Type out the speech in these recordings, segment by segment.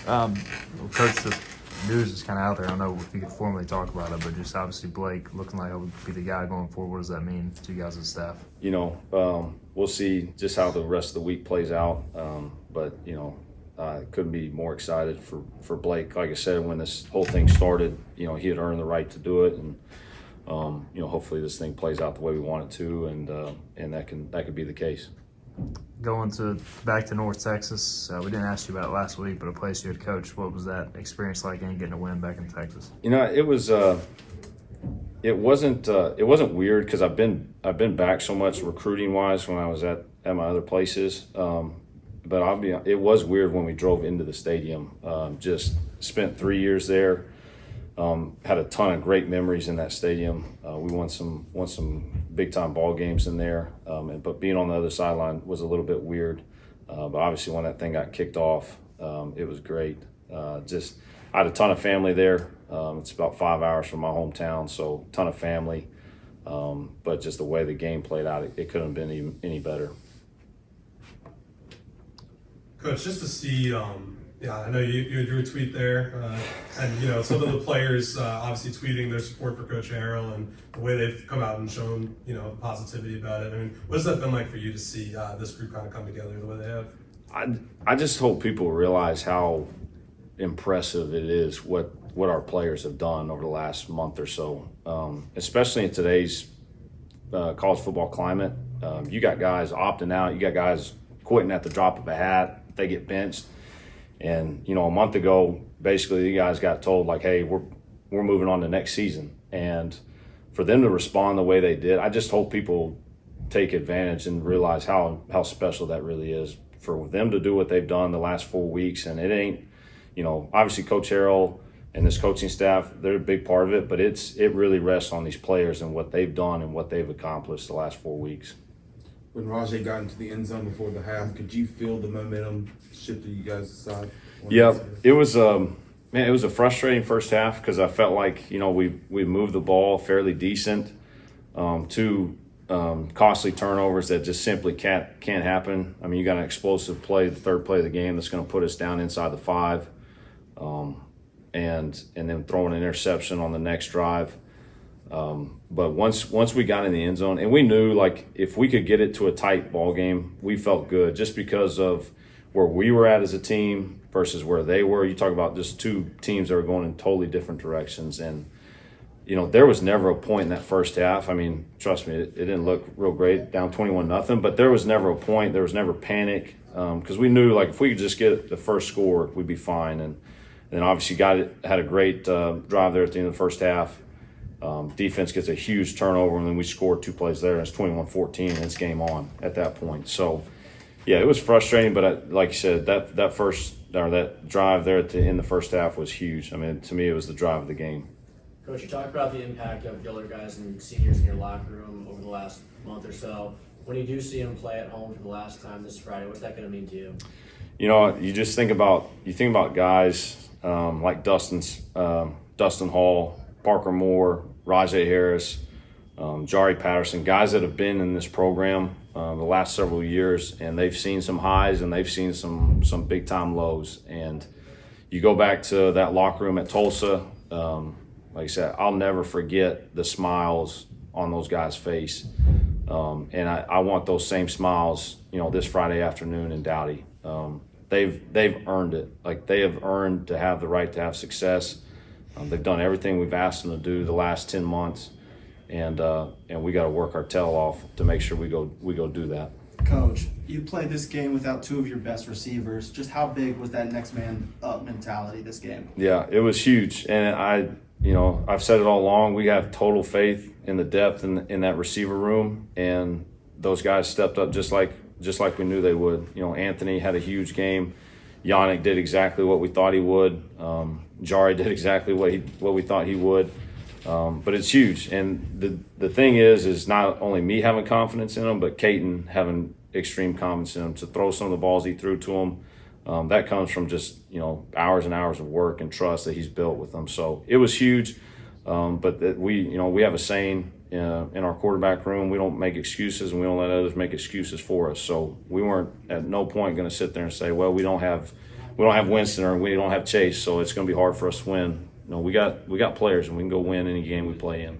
Well, Coach, the news is kind of out there. I don't know if you could formally talk about it, but just obviously Blake looking like he'll be the guy going forward. What does that mean to you guys as staff? We'll see just how the rest of the week plays out. But couldn't be more excited for Blake. Like I said, when this whole thing started, he had earned the right to do it, and hopefully this thing plays out the way we want it to, and that could be the case. Going back to North Texas, we didn't ask you about it last week, but a place you had coached. What was that experience like, and getting a win back in Texas? It was. It wasn't weird because I've been back so much recruiting wise when I was at my other places. But it was weird when we drove into the stadium. Just spent 3 years there. Had a ton of great memories in that stadium. We won some big time ball games in there. But being on the other sideline was a little bit weird. But obviously when that thing got kicked off, it was great. I had a ton of family there. It's about 5 hours from my hometown, so ton of family. But just the way the game played out, it couldn't have been any better. Coach, just to see, I know you had your tweet there, and some of the players obviously tweeting their support for Coach Harrell and the way they've come out and shown positivity about it. I mean, what has that been like for you to see this group kind of come together the way they have? I just hope people realize how impressive it is what our players have done over the last month or so, especially in today's college football climate. You got guys opting out, you got guys quitting at the drop of a hat. They get benched. And, a month ago, basically the guys got told like, hey, we're moving on to next season. And for them to respond the way they did, I just hope people take advantage and realize how special that really is for them to do what they've done the last 4 weeks. And it ain't, obviously Coach Harrell and this coaching staff, they're a big part of it, but it really rests on these players and what they've done and what they've accomplished the last 4 weeks. When Rajay got into the end zone before the half, could you feel the momentum shift to you guys' side? Yeah, it was it was a frustrating first half because I felt like we moved the ball fairly decent. Two costly turnovers that just simply can't happen. I mean, you got an explosive play, the third play of the game that's going to put us down inside the 5, and then throwing an interception on the next drive. But once we got in the end zone, and we knew like if we could get it to a tight ball game, we felt good just because of where we were at as a team versus where they were. You talk about just two teams that were going in totally different directions, and there was never a point in that first half. I mean, trust me, it didn't look real great, down 21-0, but there was never a point. There was never panic because we knew like if we could just get the first score, we'd be fine. And then obviously had a great drive there at the end of the first half. Defense gets a huge turnover, and then we scored 2 plays there, and it's 21-14, and it's game on at that point. So, yeah, it was frustrating, but like you said, that drive there in the first half was huge. I mean, to me, it was the drive of the game. Coach, you talked about the impact of the older guys and seniors in your locker room over the last month or so. When you do see them play at home for the last time this Friday, what's that going to mean to you? You just think about guys like Dustin Hall, Parker Moore, Rajay Harris, Jari Patterson, guys that have been in this program the last several years, and they've seen some highs and they've seen some big time lows. And you go back to that locker room at Tulsa, like I said, I'll never forget the smiles on those guys' face. And I want those same smiles, this Friday afternoon in Dowdy. They've earned it. Like they have earned to have the right to have success. They've done everything we've asked them to do the last 10 months, and we got to work our tail off to make sure we go do that. Coach, you played this game without 2 of your best receivers. Just how big was that next man up mentality this game? Yeah, it was huge, and I've said it all along. We have total faith in the depth in that receiver room, and those guys stepped up just like we knew they would. Anthony had a huge game. Yannick did exactly what we thought he would. Jari did exactly what we thought he would. But it's huge. And the thing is not only me having confidence in him, but Caton having extreme confidence in him to throw some of the balls he threw to him. That comes from just, hours and hours of work and trust that he's built with them. So it was huge. But we have a saying in our quarterback room: we don't make excuses and we don't let others make excuses for us. So we weren't at no point going to sit there and say, well, we don't have have Winston or we don't have Chase, so it's going to be hard for us to win. No, we got players, and we can go win any game we play in.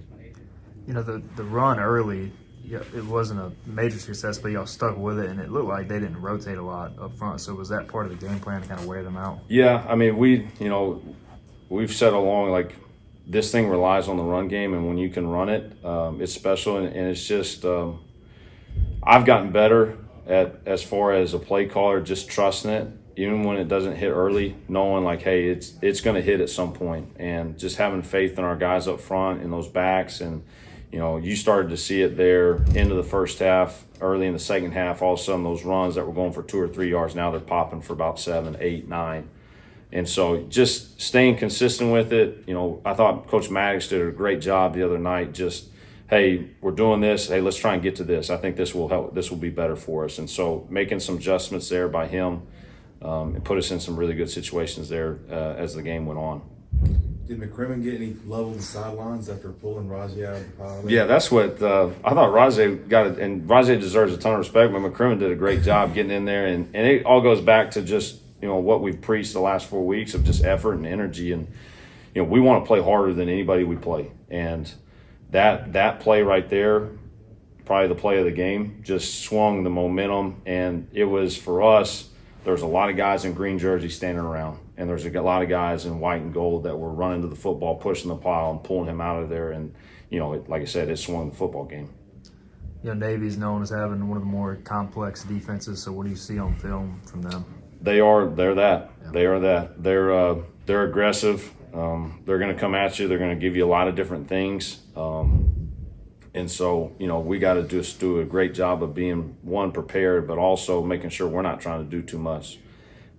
You know, the run early, yeah, it wasn't a major success, but y'all stuck with it, and it looked like they didn't rotate a lot up front. So was that part of the game plan to kind of wear them out? Yeah, I mean, we've said along, like, this thing relies on the run game, and when you can run it, it's special, and it's just I've gotten better at, as far as a play caller, just trusting it, even when it doesn't hit early, knowing like, hey, it's going to hit at some point, and just having faith in our guys up front and those backs. And you started to see it there into the first half, early in the second half. All of a sudden, those runs that were going for 2 or 3 yards, now they're popping for about 7, 8, 9. And so just staying consistent with it. I thought Coach Maddox did a great job the other night. Just, hey, we're doing this. Hey, let's try and get to this. I think this will help. This will be better for us. And so making some adjustments there by him and put us in some really good situations there as the game went on. Did McCrimmon get any love on the sidelines after pulling Rajay out of the pile? Yeah, that's what I thought. Rajay got it, and Rajay deserves a ton of respect, but McCrimmon did a great job getting in there. And it all goes back to just what we've preached the last 4 weeks of just effort and energy. And we want to play harder than anybody we play. And that play right there, probably the play of the game, just swung the momentum. And it was, for us, there was a lot of guys in green jerseys standing around, and there's a lot of guys in white and gold that were running to the football, pushing the pile and pulling him out of there. And like I said, it swung the football game. Navy's known as having one of the more complex defenses. So what do you see on film from them? They're that. Yeah. They are that. They're aggressive. They're going to come at you. They're going to give you a lot of different things. And so, we got to just do a great job of being, one, prepared, but also making sure we're not trying to do too much.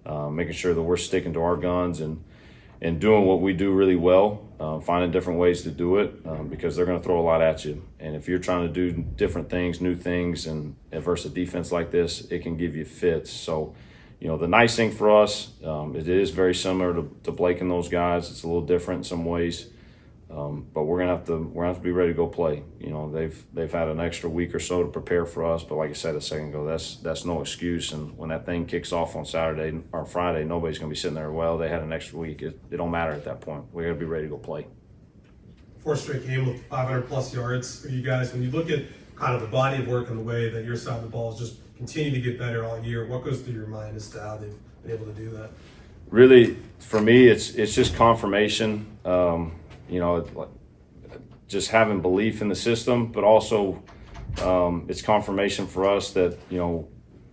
Making sure that we're sticking to our guns and doing what we do really well, finding different ways to do it, because they're going to throw a lot at you. And if you're trying to do different things, new things, and versus a defense like this, it can give you fits. So, the nice thing for us, it is very similar to Blake and those guys. It's a little different in some ways. But we're gonna have to be ready to go play. They've had an extra week or so to prepare for us. But like I said a second ago, that's no excuse. And when that thing kicks off on Saturday or Friday, nobody's gonna be sitting there. Well, they had an extra week. It don't matter at that point. We gotta be ready to go play. 4th straight game with 500+ yards for you guys. When you look at kind of the body of work and the way that your side of the ball is just continue to get better all year, what goes through your mind as to how they've been able to do that? Really, for me, it's just confirmation. Just having belief in the system, but also it's confirmation for us that,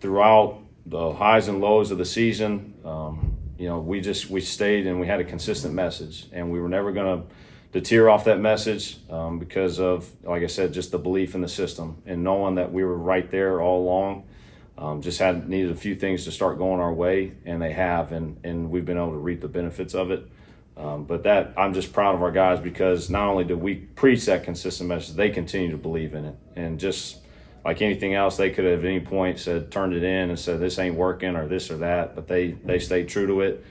throughout the highs and lows of the season, we stayed and we had a consistent message, and we were never going to tear off that message because of, like I said, just the belief in the system and knowing that we were right there all along. Just needed a few things to start going our way, and they have, and we've been able to reap the benefits of it. But I'm just proud of our guys, because not only did we preach that consistent message, they continue to believe in it. And just like anything else, they could have at any point turned it in and said this ain't working or this or that, but they stayed true to it.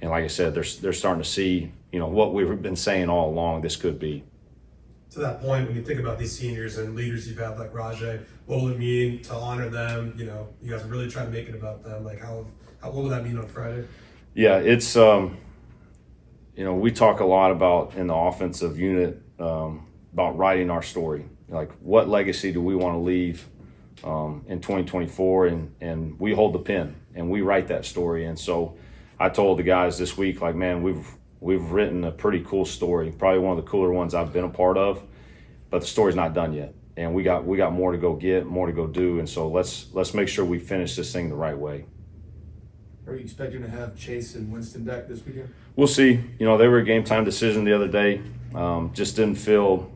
And like I said, they're starting to see what we've been saying all along this could be. To that point, when you think about these seniors and leaders you've had like Rajay, what will it mean to honor them? You guys are really trying to make it about them. Like what will that mean on Friday? Yeah, it's we talk a lot about in the offensive unit about writing our story. Like, what legacy do we want to leave in 2024? And we hold the pen and we write that story. And so I told the guys this week, like, man, we've written a pretty cool story, probably one of the cooler ones I've been a part of, but the story's not done yet. And we got more to go get, more to go do. And so let's make sure we finish this thing the right way. Are you expecting to have Chase and Winston back this weekend? We'll see. They were a game time decision the other day. Just didn't feel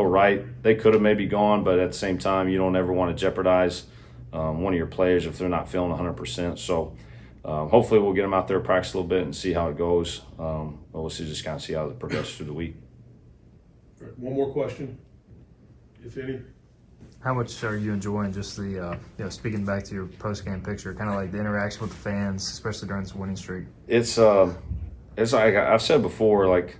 right. They could have maybe gone, but at the same time, you don't ever want to jeopardize one of your players if they're not feeling 100%. So hopefully we'll get them out there, practice a little bit, and see how it goes. But we'll just kind of see how it progresses through the week. All right, one more question, if any. How much are you enjoying just the, speaking back to your post-game picture, kind of like the interaction with the fans, especially during this winning streak? It's like I've said before, like,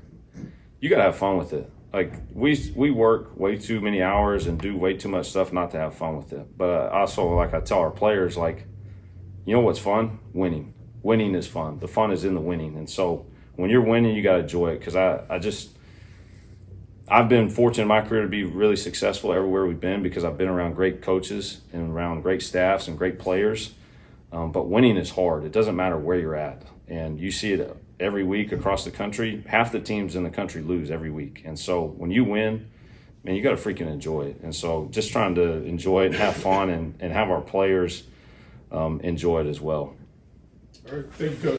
you got to have fun with it. Like, we work way too many hours and do way too much stuff not to have fun with it. But also, like I tell our players, like, what's fun? Winning. winning is fun. The fun is in the winning. And so when you're winning, you got to enjoy it. Because I've been fortunate in my career to be really successful everywhere we've been because I've been around great coaches and around great staffs and great players. But winning is hard. It doesn't matter where you're at. And you see it every week across the country. Half the teams in the country lose every week. And so when you win, man, you got to freaking enjoy it. And so just trying to enjoy it and have fun and have our players enjoy it as well. All right, thank you, Coach.